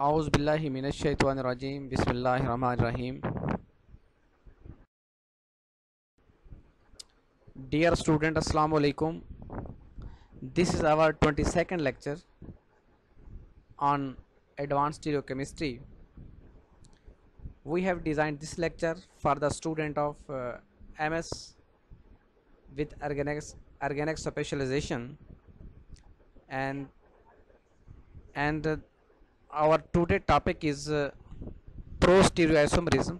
आऊज़ बिल्लाहि मिनश शैतानिर रजीम बिस्मिल्लाहिर रहमानिर रहीम। Dear student, Assalamu alaikum. This is our 22nd lecture on advanced stereochemistry. We have designed this lecture for the student of MS with organic specialization, and our today topic is pro stereoisomerism.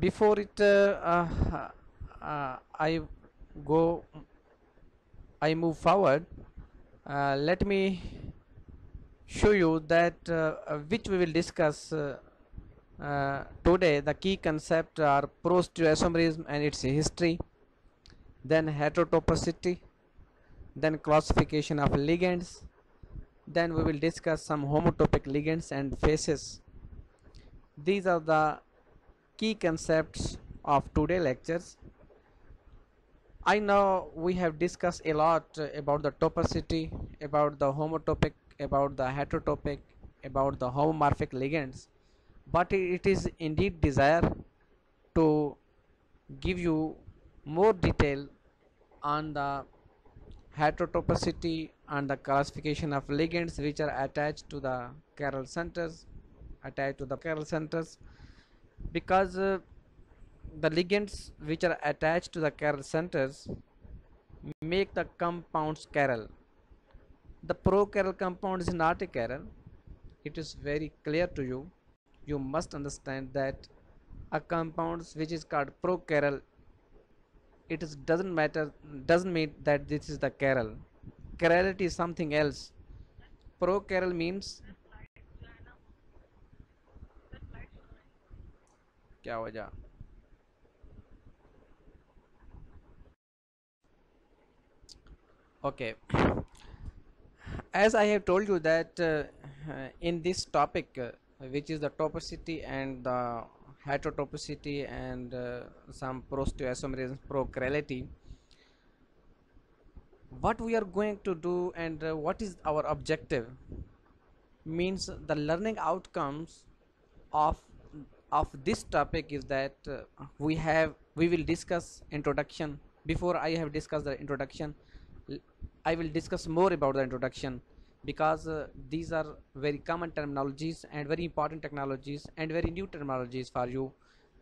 Before it I go I move forward, let me show you that which we will discuss today. The key concept are pro-stereoisomerism and its history, then heterotopicity, then classification of ligands, then we will discuss some homotopic ligands and phases. These are the key concepts of today's lectures. I know we have discussed a lot about the topicity, about the homotopic, about the heterotopic, about the homomorphic ligands, but it is indeed desire to give you more detail on the heterotopicity and the classification of ligands which are attached to the chiral centers, because the ligands which are attached to the chiral centers make the compounds chiral. The prochiral compound is not a chiral. It is very clear to you. You must understand that a compound which is called prochiral, it is doesn't mean that this is the chiral. Chirality is something else. Prochiral means क्या हो जा okay. As I have told you that in this topic, which is the topicity and the heterotopicity and some pro-stereoisomerism, prochirality, what we are going to do and what is our objective means the learning outcomes of this topic is that we will discuss introduction. Before I have discussed the introduction, I will discuss more about the introduction, because these are very common terminologies and very important technologies and very new terminologies for you,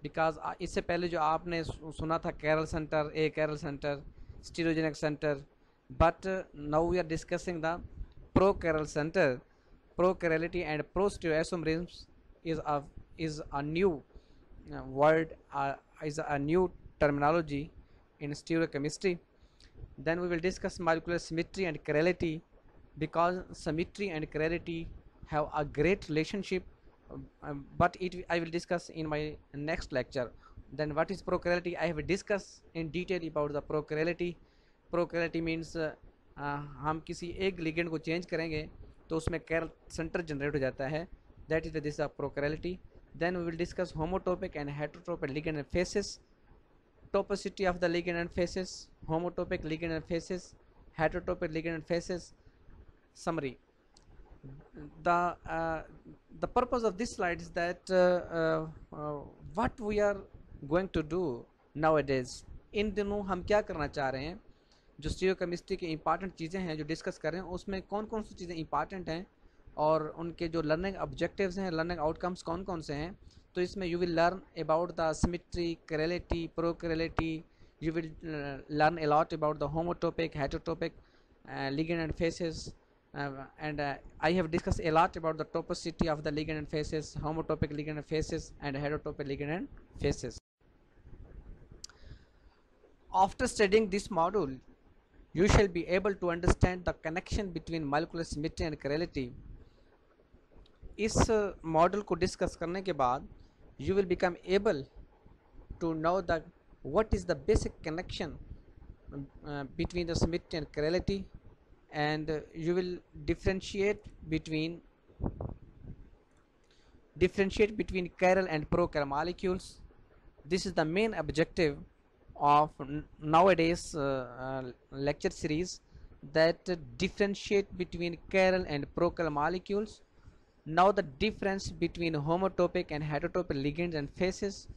because इससे पहले जो आपने सुना था chiral centre, achiral centre, stereogenic centre, but now we are discussing the pro-chiral center. Pro-chirality and pro-stereoisomerism is a new word, is a new terminology in stereochemistry. Then we will discuss molecular symmetry and chirality, because symmetry and chirality have a great relationship, but I will discuss in my next lecture. Then what is prochirality? I have discussed in detail about the prochirality. Prochirality means हम किसी एक ligand को change करेंगे तो उसमें chiral centre generate हो जाता है. That is this prochirality. Then we will discuss homotopic and heterotopic ligand and phases, topicity of the ligand and phases, homotopic ligand and phases, heterotopic ligand and phases. Summary. The purpose of this slide is that what we are going to do nowadays. इन दिनों हम क्या करना चाह रहे हैं, जो stereochemistry की important चीज़ें हैं जो डिस्कस कर रहे हैं, उसमें कौन कौन सी चीज़ें इंपॉर्टेंट हैं और उनके जो लर्निंग ऑब्जेक्टिव्स हैं, लर्निंग आउटकम्स कौन कौन से हैं. तो इसमें you will learn about the symmetry, chirality, prochirality. You will learn a lot about the homotopic, heterotopic ligand and phases, and I have discussed a lot about the topicity of the ligand and phases, homotopic ligand and phases, and heterotopic ligand and phases. After studying this module, you shall be able to understand the connection between molecular symmetry and chirality. इस model को discuss करने के बाद you will become able to know that what is the basic connection between the symmetry and chirality, and you will differentiate between chiral and prochiral molecules. This is the main objective of nowadays lecture series, that differentiate between chiral and prochiral molecules. Now the difference between homotopic and heterotopic ligands and phases.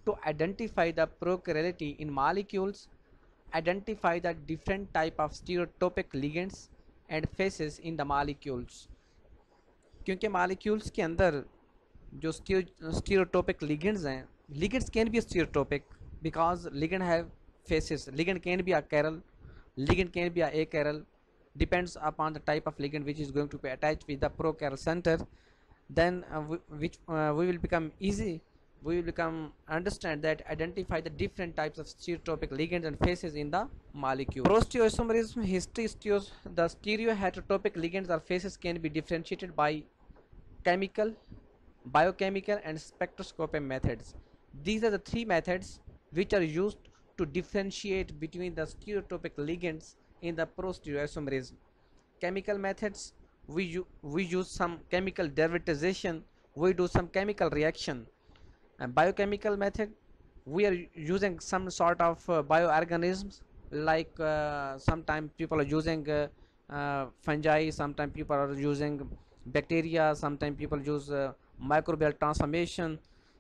To identify the prochirality in molecules, identify the different type of stereotopic ligands and phases in the molecules. क्योंकि molecules के अंदर जो stereotopic ligands हैं, ligands can be stereotopic because ligand have phases. Ligand can be a chiral, ligand can be a achiral, depends upon the type of ligand which is going to be attached with the prochiral center. Then we will become easy, we will become understand that identify the different types of stereotopic ligands and phases in the molecule. Prostereoisomerism history. The stereoheterotopic ligands or phases can be differentiated by chemical, biochemical and spectroscopy methods. These are the three methods which are used to differentiate between the stereotopic ligands in the prostereoisomerism. Chemical methods, we use some chemical derivatization, we do some chemical reaction. And biochemical method, we are using some sort of bioorganisms, like sometimes people are using fungi, sometimes people are using bacteria, sometimes people use microbial transformation,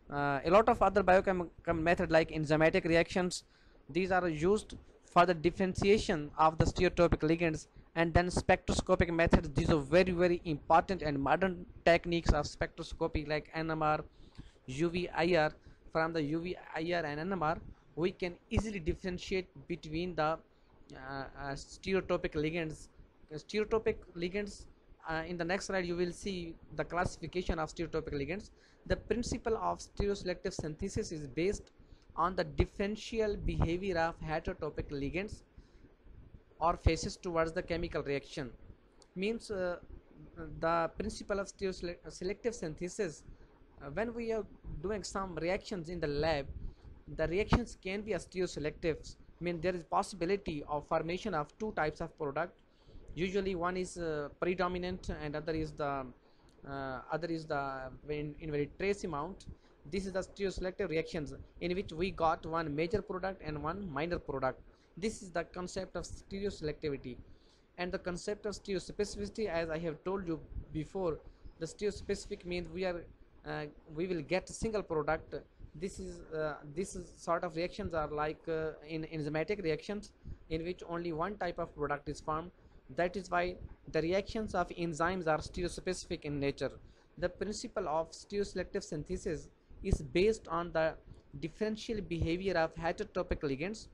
a lot of other biochemical method like enzymatic reactions. These are used for the differentiation of the stereotopic ligands. And then spectroscopic methods, these are very important and modern techniques of spectroscopy like NMR, UV-IR. From the UV-IR and NMR, we can easily differentiate between the stereotopic ligands. Stereotopic ligands, in the next slide you will see the classification of stereotopic ligands. The principle of stereoselective synthesis is based on the differential behavior of heterotopic ligands or phases towards the chemical reaction. Means the principle of stereoselective synthesis, when we are doing some reactions in the lab, the reactions can be stereoselective. Mean there is possibility of formation of two types of product. Usually one is predominant and other is the in very trace amount. This is the stereoselective reactions in which we got one major product and one minor product. This is the concept of stereoselectivity. And the concept of stereospecificity, as I have told you before, the stereospecific means we will get a single product. This is sort of reactions are like in enzymatic reactions in which only one type of product is formed. That is why the reactions of enzymes are stereospecific in nature. The principle of stereoselective synthesis is based on the differential behavior of heterotopic ligands.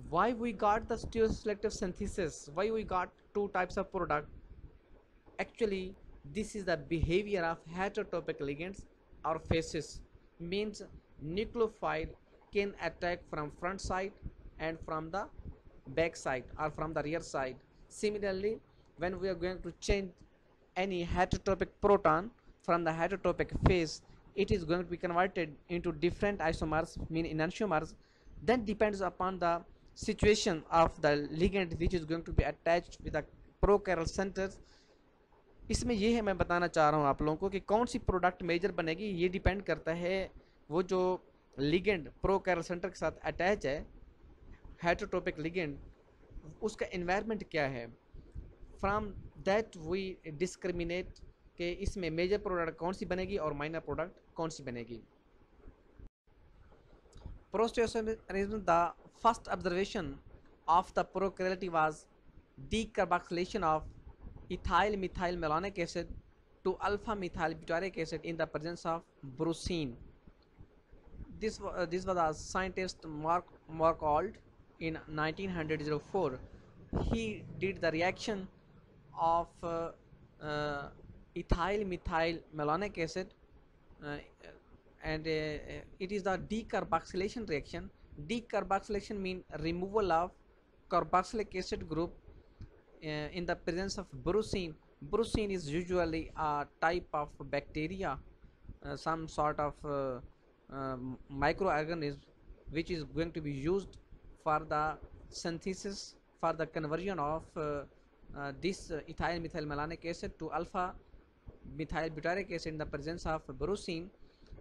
Why we got the stereoselective synthesis? Why we got two types of product? Actually, this is the behavior of heterotopic ligands or phases. Means nucleophile can attack from front side and from the back side or from the rear side. Similarly, when we are going to change any heterotopic proton from the heterotopic phase, it is going to be converted into different isomers, mean enantiomers. Then depends upon the situation of the ligand which is going to be attached with the prochiral centers. इसमें ये है, मैं बताना चाह रहा हूँ आप लोगों को कि कौन सी प्रोडक्ट मेजर बनेगी, ये डिपेंड करता है वो जो लिगेंड प्रोकैरल सेंटर के साथ अटैच है, हेटेरोटोपिक लिगेंड, उसका एनवायरनमेंट क्या है. फ्रॉम दैट वी डिस्क्रिमिनेट कि इसमें मेजर प्रोडक्ट कौन सी बनेगी और माइनर प्रोडक्ट कौन सी बनेगी. Prosteosomerism, the first observation of the prochirality was decarboxylation of ethyl methyl malonic acid to alpha methyl butyric acid in the presence of brucine. This was a scientist Markold in 1904. He did the reaction of ethyl methyl malonic acid and it is the decarboxylation reaction. Decarboxylation means removal of carboxylic acid group in the presence of brucine. Brucine is usually a type of bacteria, some sort of microorganism which is going to be used for the synthesis, for the conversion of this ethyl methyl malonic acid to alpha methyl butyric acid in the presence of brucine.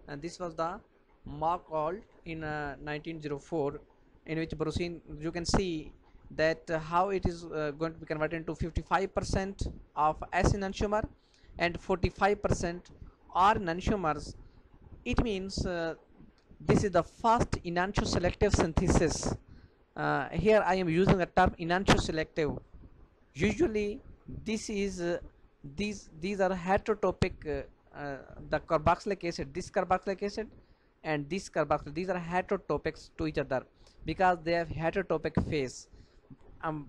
And this was the Markold in 1904, in which brucine, you can see that how it is going to be converted into 55% of S enantiomer and 45% R enantiomers. It means this is the first enantioselective synthesis. Here I am using the term enantioselective. Usually this is these are heterotopic, the carboxylic acid, this carboxylic acid and this carboxyl, these are heterotopics to each other because they have heterotopic phase.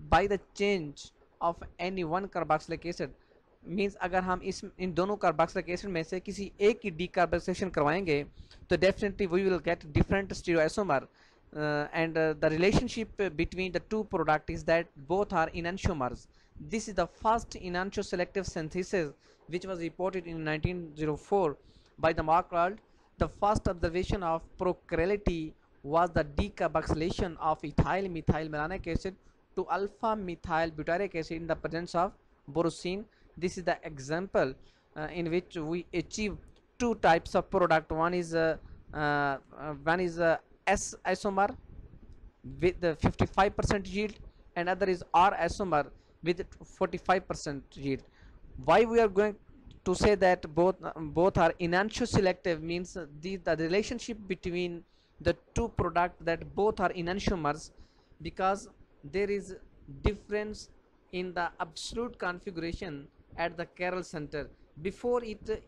By the change of any one carboxylic acid means अगर हम इस इन दोनों carboxylic acid में से किसी एक की decarboxylation करवाएंगे तो definitely we will get different stereoisomer, and the relationship between the two products is that both are enantiomers. This is the first enantioselective synthesis which was reported in 1904 by the Markland. The first observation of prochirality was the decarboxylation of ethyl methyl malonic acid to alpha methyl butyric acid in the presence of borosine. This is the example in which we achieve two types of product. One is S isomer with the 55% yield, and other is R isomer with 45% yield. Why we are going to say that both are enantioselective means the relationship between the two products that both are enantiomers, because there is difference in the absolute configuration at the chiral center. Before it,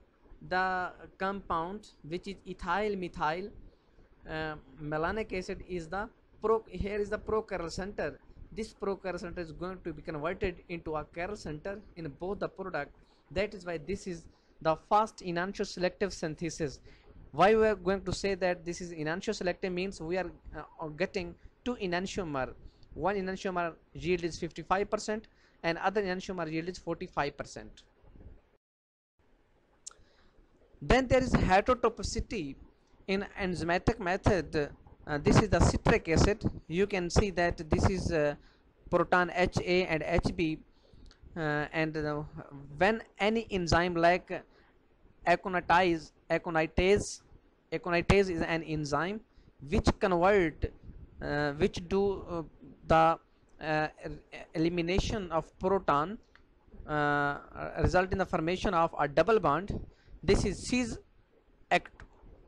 the compound which is ethyl methyl malonic acid is the here is the prochiral center. This prochiral center is going to be converted into a chiral center in both the product. That is why this is the first enantioselective synthesis. Why we are going to say that this is enantioselective means we are getting two enantiomer. One enantiomer yield is 55% and other enantiomer yield is 45%. Then there is heterotopicity in enzymatic method. This is the citric acid. You can see that this is proton HA and HB, and when any enzyme like aconitase is an enzyme which convert which do the elimination of proton, result in the formation of a double bond. This is cis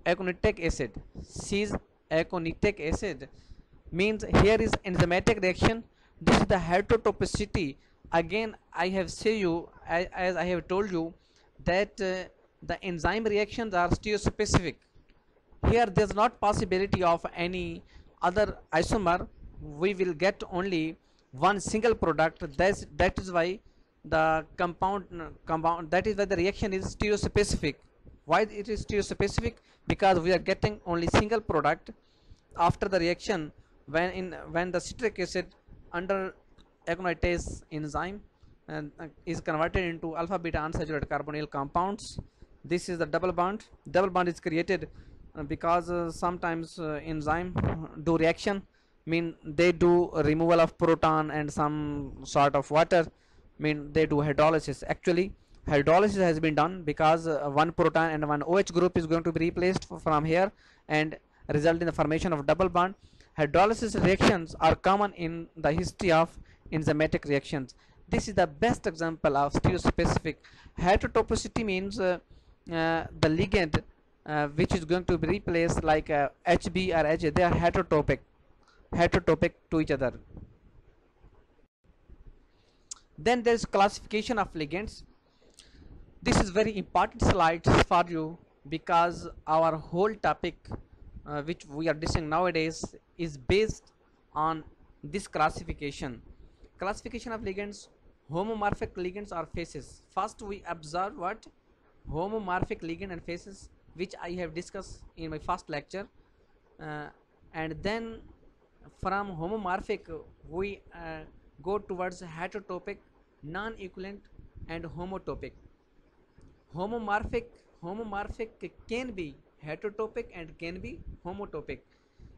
aconitic acid. Cis aconitic acid means here is enzymatic reaction. This is the heterotopicity. Again I have say you, as I have told you, that the enzyme reactions are stereospecific. Here there is not possibility of any other isomer. We will get only one single product. That is why the compound that is why the reaction is stereospecific. Why it is stereospecific? Because we are getting only single product after the reaction when the citric acid under aconitase enzyme and is converted into alpha beta unsaturated carbonyl compounds. This is the double bond. Double bond is created because sometimes enzyme do reaction, mean they do removal of proton and some sort of water, mean they do hydrolysis. Actually hydrolysis has been done because one proton and one OH group is going to be replaced from here and result in the formation of double bond. Hydrolysis reactions are common in the history of enzymatic reactions. This is the best example of stereospecific. Heterotopicity means the ligand which is going to be replaced like HB or HA, they are heterotopic to each other. Then there is classification of ligands. This is very important slide for you because our whole topic which we are discussing nowadays is based on this classification. Classification of ligands, homomorphic ligands or phases. First we observe what homomorphic ligand and phases, which I have discussed in my first lecture, and then from homomorphic we go towards heterotopic, non-equivalent and homotopic. Homomorphic can be heterotopic and can be homotopic.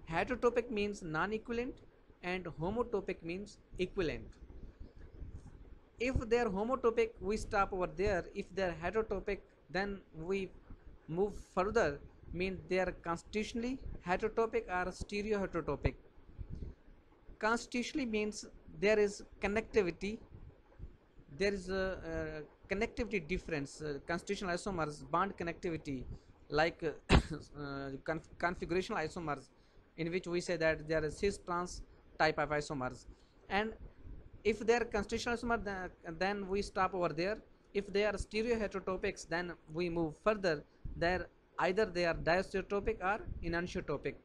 Heterotopic means non-equivalent and homotopic means equivalent. If they are homotopic we stop over there. If they are heterotopic then we move further, means they are constitutionally heterotopic or stereoheterotopic. Constitutionally means there is connectivity, there is a connectivity difference, constitutional isomers bond connectivity, like configurational isomers, in which we say that there is cis trans type of isomers. And if they are constitutional isomer, then we stop over there. If they are stereoheterotopics, then we move further. There either they are diastereotopic or enantiotopic.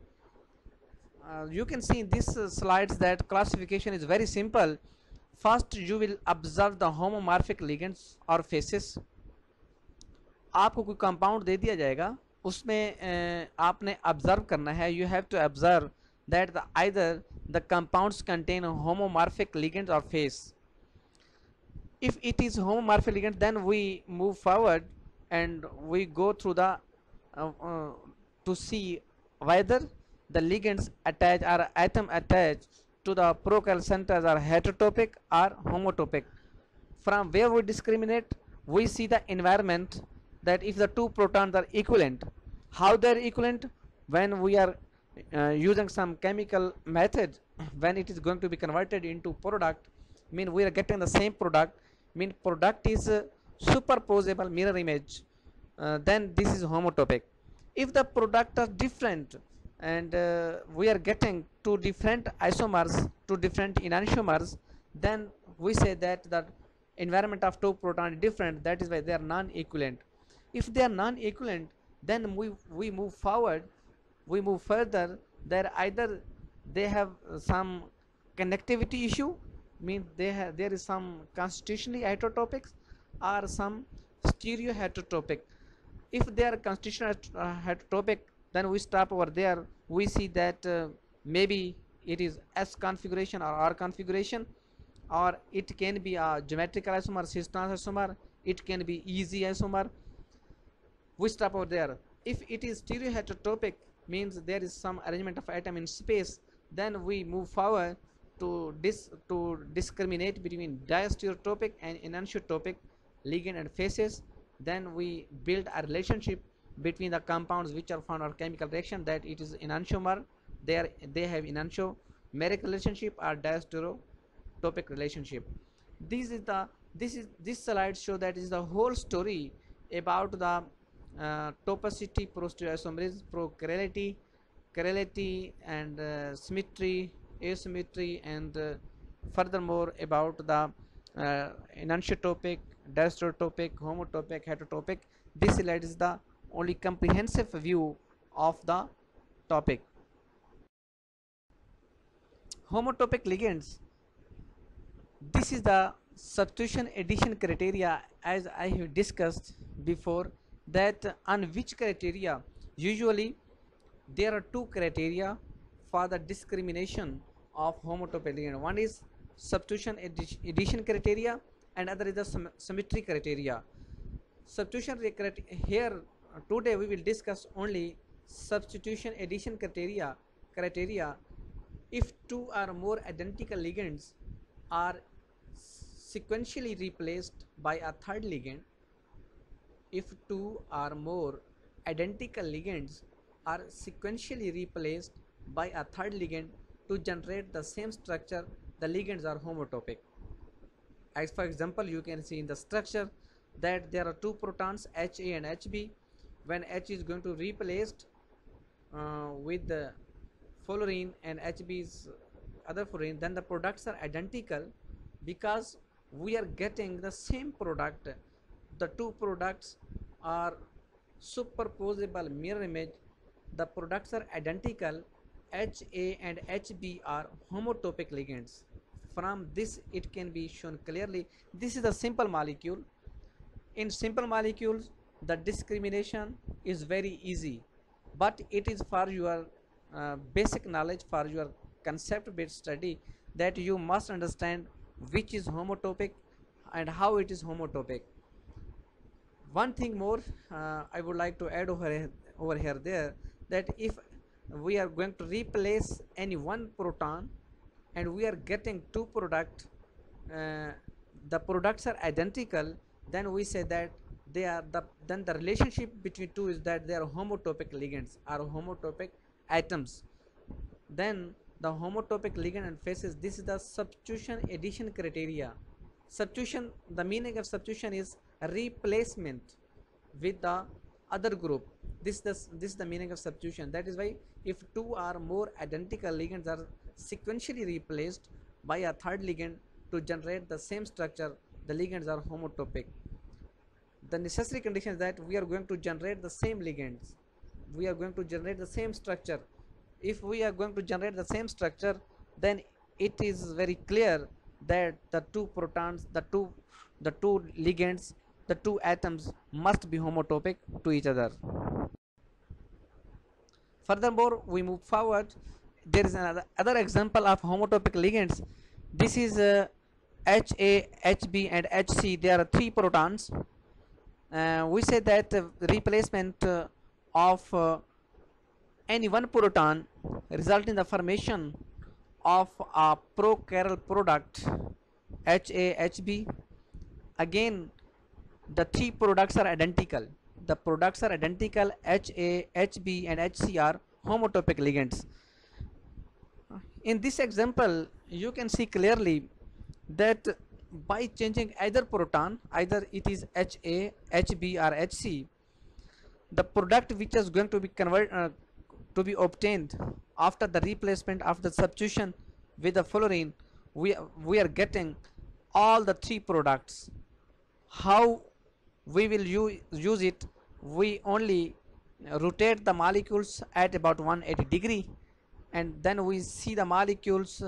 You can see in these slides that classification is very simple. First you will observe the homomorphic ligands or faces. आपको कोई compound दे दिया जाएगा, उसमें आपने observe करना है. You have to observe that the either the compounds contain homomorphic ligands और face. If it is homomorphic ligand, then we move forward and we go through the to see whether the ligands attach or atom attached to the prochiral centers are heterotopic or homotopic. From where we discriminate, we see the environment, that if the two protons are equivalent. How they are equivalent? When we are using some chemical method, when it is going to be converted into product, mean we are getting the same product, mean product is superposable mirror image, then this is homotopic. If the product are different and we are getting two different isomers, two different enantiomers, then we say that the environment of two protons is different, that is why they are non-equivalent. If they are non-equivalent, then we move forward, we move further. There either they have some connectivity issue, means there is some constitutionally heterotopics or some stereoheterotopic. If they are constitutional heterotopic, then we stop over there. We see that maybe it is S configuration or R configuration, or it can be a geometrical isomer, cis trans isomer, it can be easy isomer. We stop over there. If it is stereoheterotopic, means there is some arrangement of atom in space, then we move forward to discriminate between diastereotopic and enantiotopic ligand and faces. Then we build a relationship between the compounds which are found on chemical reaction, that it is enantiomer, they have enantiomeric relationship or diastereotopic relationship. This slide show that is the whole story about the topicity, prostereoisomerism, prochirality, chirality, and symmetry, asymmetry, and furthermore about the enantiotopic, diastereotopic, homotopic, heterotopic. This slide is the only comprehensive view of the topic. Homotopic ligands. This is the substitution addition criteria, as I have discussed before, that on which criteria, usually there are two criteria for the discrimination of homotopic ligand. One is substitution addition criteria and other is the symmetry criteria. Substitution here today we will discuss only substitution addition criteria. If two or more identical ligands are sequentially replaced by a third ligand, if two or more identical ligands are sequentially replaced by a third ligand to generate the same structure, the ligands are homotopic. As for example, you can see in the structure that there are two protons HA and HB. When H is going to be replaced with the fluorine and HB is other fluorine, then the products are identical because we are getting the same product. The two products are superposable mirror image. The products are identical. HA and HB are homotopic ligands. From this it can be shown clearly. This is a simple molecule. In simple molecules the discrimination is very easy, but it is for your basic knowledge, for your concept based study, that you must understand which is homotopic and how it is homotopic. One thing more I would like to add over here there, that if we are going to replace any one proton and we are getting two products, the products are identical, then we say that they are then the relationship between two is that they are homotopic ligands or homotopic atoms. Then the homotopic ligand and faces. This is the substitution addition criteria. Substitution, the meaning of substitution is replacement with the other group. This is the meaning of substitution. That is why if two or more identical ligands are sequentially replaced by a third ligand to generate the same structure, the ligands are homotopic. The necessary condition is that we are going to generate the same ligands, we are going to generate the same structure. If we are going to generate the same structure, then it is very clear that the two protons, the two ligands, the two atoms must be homotopic to each other. Furthermore, we move forward. There is another other example of homotopic ligands. This is Ha, Hb and Hc. There are three protons. We say that replacement of any one proton result in the formation of a prochiral product Ha, Hb. Again, the three products are identical. The products are identical. Ha, Hb and Hc are homotopic ligands. In this example, you can see clearly that by changing either proton, either it is Ha, Hb or Hc, the product which is going to be to be obtained after the replacement, after the substitution with the fluorine, we are getting all the three products. How we will use it? We only rotate the molecules at about 180 degree, and then we see the molecules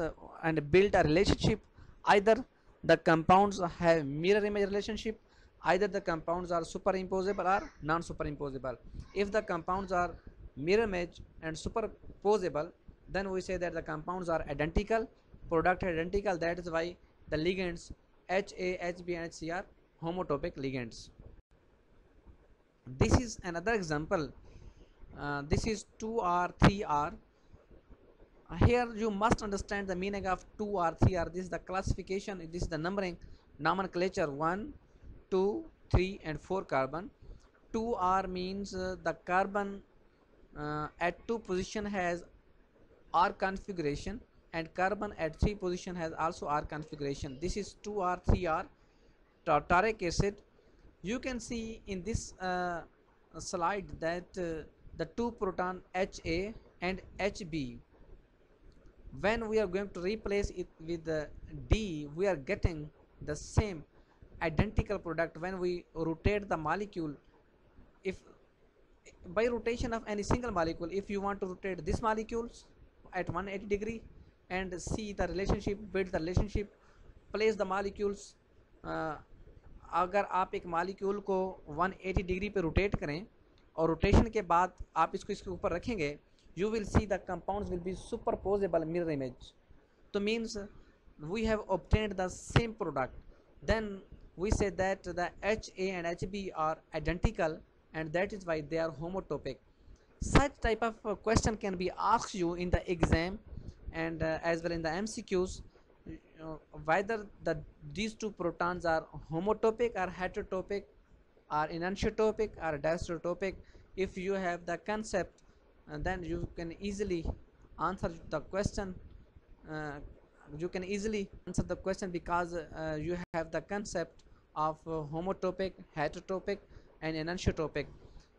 and build a relationship. Either the compounds have mirror image relationship, either the compounds are superimposable or non-superimposable. If the compounds are mirror image and superposable, then we say that the compounds are identical, product identical. That is why the ligands Ha, Hb and Hc are homotopic ligands. This is another example. This is 2R 3R. Here you must understand the meaning of 2R 3R. This is the classification, this is the numbering nomenclature: 1, 2, 3 and 4 carbon. 2R means the carbon at 2 position has R configuration, and carbon at 3 position has also R configuration. This is 2R 3R tartaric acid. You can see in this slide that the two proton Ha and Hb, when we are going to replace it with the D, we are getting the same identical product. When we rotate the molecule, if by rotation of any single molecule, if you want to rotate this molecules at 180 degree and see the relationship, build the relationship, place the molecules, अगर आप एक molecule को 180 degree पे rotate करें और rotation के बाद आप इसको इसके ऊपर रखेंगे, you will see the compounds will be superposable mirror image. So means we have obtained the same product. Then we say that the Ha and Hb are identical, and that is why they are homotopic. Such type of question can be asked you in the exam and as well in the MCQs, whether these two protons are homotopic or heterotopic or enantiotopic or diastereotopic. If you have the concept, then you can easily answer the question. Because you have the concept of homotopic, heterotopic and enantiotopic.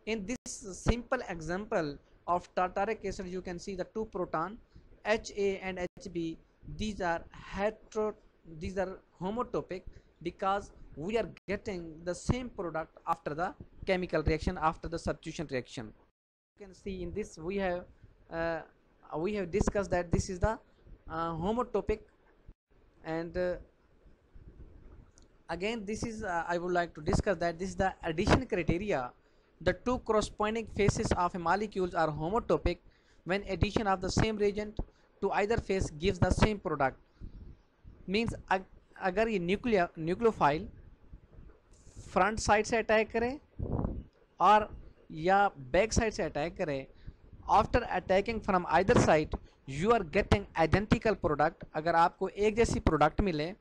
In this simple example of tartaric acid, you can see the two proton Ha and Hb. These are homotopic because we are getting the same product after the chemical reaction, after the substitution reaction. You can see in this we have discussed that this is the homotopic, and again this is I would like to discuss that this is the addition criteria. The two corresponding faces of a molecules are homotopic when addition of the same reagent to either face gives the same product. Means अगर ये nucleophile front side से attack करे और या back side से attack करे, after attacking from either side you are getting identical product. अगर आपको एक जैसी प्रोडक्ट मिले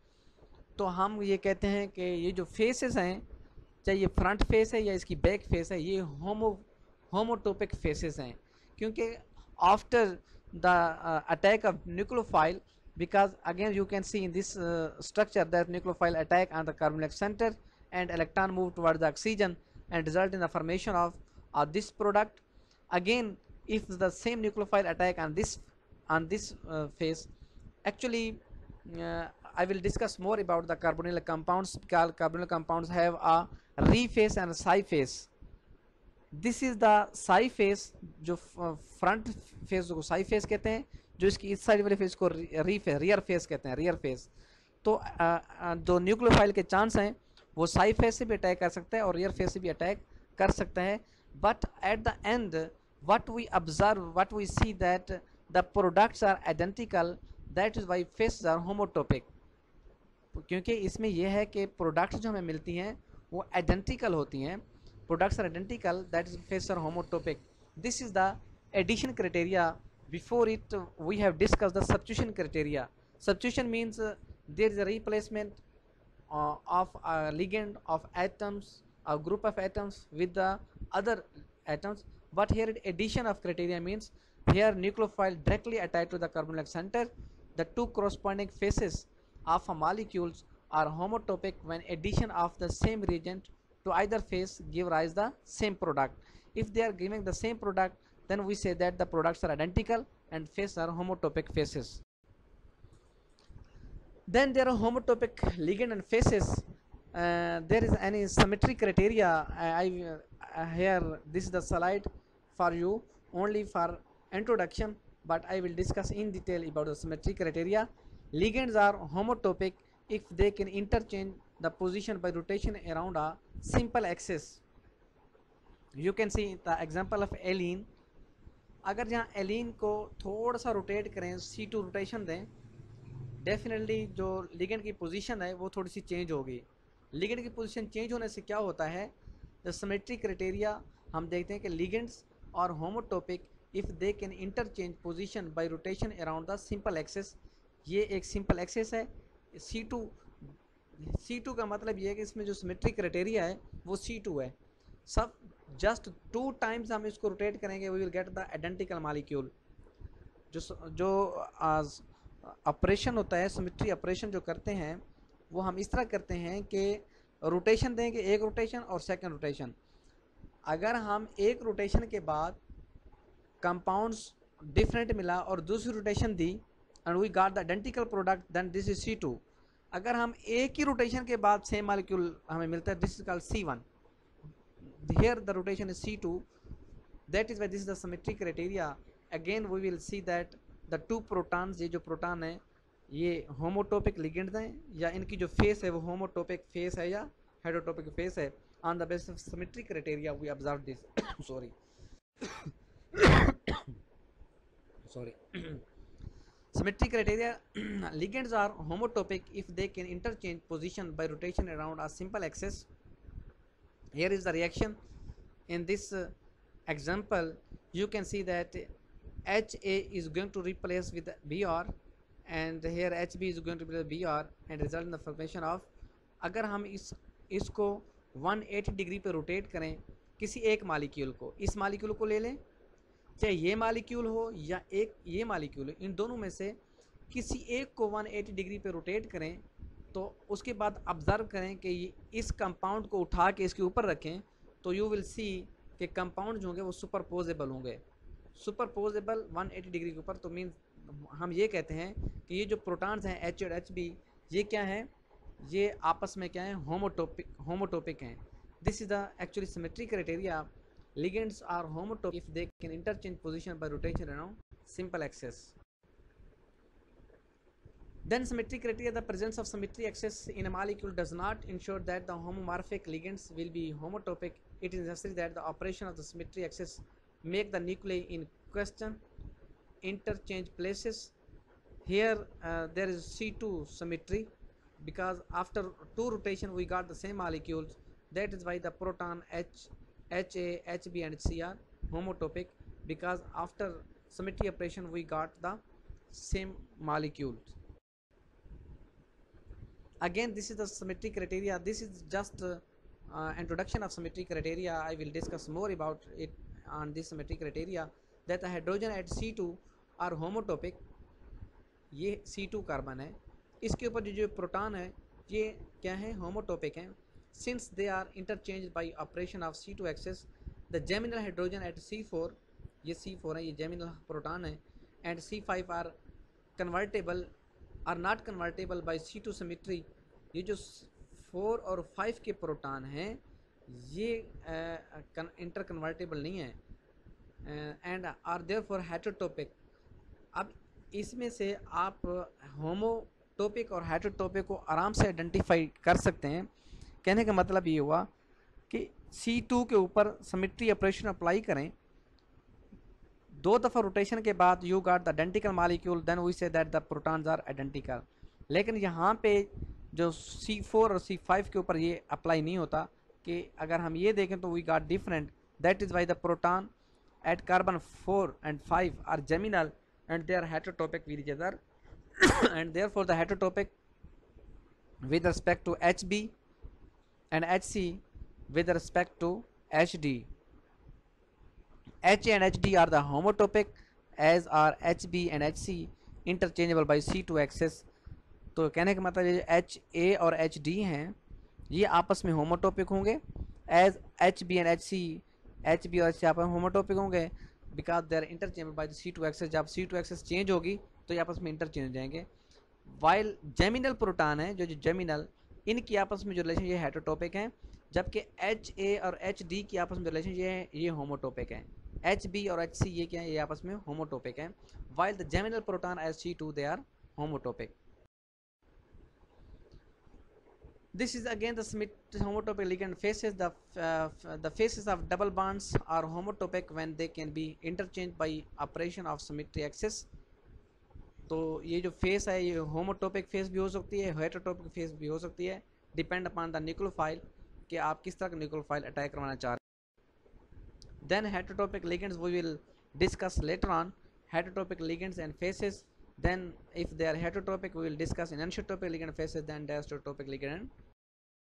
तो हम ये कहते हैं कि ये जो फेसेस हैं, चाहे ये फ्रंट फेस है या इसकी बैक फेस है, ये होमोटोपिक फेसेस हैं, क्योंकि after the attack of nucleophile, because again you can see in this structure that nucleophile attack on the carbonyl center and electron move towards the oxygen and result in the formation of this product. Again, if the same nucleophile attack on this phase, actually I will discuss more about the carbonyl compounds, because carbonyl compounds have a re phase and a psi phase. This is the Sai face, जो front face को Sai face कहते हैं, जो इसकी इस side वाले face को री फेस रियर फेस कहते हैं, रियर फेस। तो जो न्यूक्लियोफाइल के चांस हैं वो साई फेस से भी अटैक कर सकता है और रियर फेस से भी अटैक कर सकता है, but at the end what we observe, what we see that the products are identical, that is why face are homotopic. क्योंकि इसमें यह है कि प्रोडक्ट्स जो हमें मिलती हैं वो आइडेंटिकल होती हैं, products are identical, that is phase are homotopic. This is the addition criteria. Before it we have discussed the substitution criteria. Substitution means there is a replacement of a ligand of atoms, a group of atoms with the other atoms, but here addition of criteria means here nucleophile directly attached to the carbonyl center. The two corresponding phases of a molecules are homotopic when addition of the same reagent to either phase give rise the same product. If they are giving the same product, then we say that the products are identical and phases are homotopic phases. Then there are homotopic ligand and phases. There is any symmetry criteria. Here this is the slide for you only for introduction, but I will discuss in detail about the symmetry criteria. Ligands are homotopic if they can interchange the position by rotation around a simple axis. You can see the example of allene. अगर जहाँ Elin को थोड़ा सा rotate करें, C2 rotation दें, definitely जो ligand की position है वो थोड़ी सी चेंज होगी। लिगेंड की पोजीशन चेंज होने से क्या होता है, द सिमेट्री क्राइटेरिया हम देखते हैं कि लिगेंड्स और homotopic if they can interchange position by rotation around the simple axis. ये एक सिंपल एक्सिस है। C2 का मतलब ये है कि इसमें जो सिमेट्री क्राइटेरिया है वो C2 है। सब जस्ट 2 टाइम्स हम इसको रोटेट करेंगे, we will get the identical molecule. जो ऑपरेशन होता है, सिमेट्री ऑपरेशन जो करते हैं वो हम इस तरह करते हैं कि रोटेशन देंगे, एक रोटेशन और सेकंड रोटेशन। अगर हम एक रोटेशन के बाद कंपाउंड्स डिफरेंट मिला और दूसरी रोटेशन दी and we got the identical product, then this is C2। अगर हम एक ही रोटेशन के बाद सेम मॉलिक्यूल हमें मिलता है, this is called C1। Here the rotation is C2, that is why this is the symmetry criteria. Again we will see that the two protons, ये जो प्रोटॉन है ये होमोटोपिक लिगेंड्स हैं, या इनकी जो फेस है वो होमोटोपिक फेस है या हेटेरोटोपिक फेस है। On the basis of symmetry criteria we observe this sorry Symmetry criteria, ligands are homotopic if they can interchange position by rotation around a simple axis. Here is the reaction. In this example, you can see that HA is going to replace with Br, and here HB is going to replace Br and result in the formation of, अगर हम इसको 180 degree पे rotate करें किसी एक molecule को, इस molecule को ले लें, चाहे ये मालिक्यूल हो या एक ये मालिक्यूल हो, इन दोनों में से किसी एक को 180 डिग्री पे रोटेट करें, तो उसके बाद ऑब्ज़र्व करें कि इस कंपाउंड को उठा के इसके ऊपर रखें, तो यू विल सी कि कंपाउंड जो होंगे वो सुपरपोजेबल होंगे। सुपरपोजेबल 180 डिग्री के ऊपर, तो मीन हम ये कहते हैं कि ये जो प्रोटॉन्स हैं H और HB, ये क्या हैं, ये आपस में क्या हैं, होमोटोपिक हैं। This is the actually symmetry criteria. Ligands are homotopic if they can interchange position by rotation around simple axis. Then symmetry criteria, the presence of symmetry axis in a molecule does not ensure that the homomorphic ligands will be homotopic. It is necessary that the operation of the symmetry axis make the nuclei in question interchange places. Here there is C2 symmetry, because after 2 rotation we got the same molecules. That is why the proton HA, HB and C are homotopic, because after symmetry operation we got the same molecules. Again, this is the symmetry criteria. This is just introduction of symmetry criteria. I will discuss more about it on this symmetry criteria, that the hydrogen at C2 are homotopic, ये C2 carbon है, इसके ऊपर जो proton है ये क्या है, homotopic है। Since they are interchange by operation of C2 axis, the geminal hydrogen at C4, ये C4 है, ये जेमिनल प्रोटॉन है, and C5 are convertible, are not convertible by C2 symmetry. ये जो 4 और 5 के प्रोटॉन हैं ये इंटर कन्वर्टेबल नहीं है, एंड आर देयरफॉर हेटेरोटोपिक। अब इसमें से आप होमोटोपिक और हेटेरोटोपिक को आराम से आइडेंटिफाई कर सकते हैं। कहने का मतलब ये हुआ कि C2 के ऊपर सिमेट्री ऑपरेशन अप्लाई करें, 2 दफ़ा रोटेशन के बाद you got the identical molecule, then we say that the protons are identical. लेकिन यहाँ पे जो C4 और C5 के ऊपर ये अप्लाई नहीं होता, कि अगर हम ये देखें तो we got different, that is why the proton at carbon 4 and 5 are geminal and they are heterotopic with each other and therefore the heterotopic with respect to HB and HC with respect to HD. HA and HD are the homotopic as are HB and HC interchangeable by C2 axis. तो कहने का मतलब ये HA और HD हैं ये आपस में होमोटोपिक होंगे, एज HB एंड HB और HC आपस में होमोटोपिक होंगे because they are interchangeable by the C2 axis. जब C2 एक्सेस चेंज होगी तो ये आपस में इंटरचेंज हो जाएंगे। वाइल जेमिनल प्रोटॉन है, जो जेमिनल, इनकी आपस में जो रिलेशन ये हेटेरोटोपिक हैं, जबकि HA और HD की आपस में रिलेशन ये होमोटोपिक है। HB और HC ये क्या है, ये आपस में होमोटोपिक हैं। While the geminal proton as C2 they are homotopic. This is again the homotopic ligand faces. The faces of double bonds are homotopic when they can be interchanged by operation of symmetry axis. तो ये जो face है ये होमोटोपिक face भी हो सकती है, हेटेरोटोपिक face भी हो सकती है, डिपेंड अपॉन द न्यूक्लियोफाइल कि आप किस तरह का न्यूक्लियोफाइल अटैक करवाना चाह रहे हैं। Then heterotopic ligands we will discuss later on, heterotopic ligands and faces. Then if they are heterotopic we will discuss in anisotropic ligand faces, then diastereotopic ligand and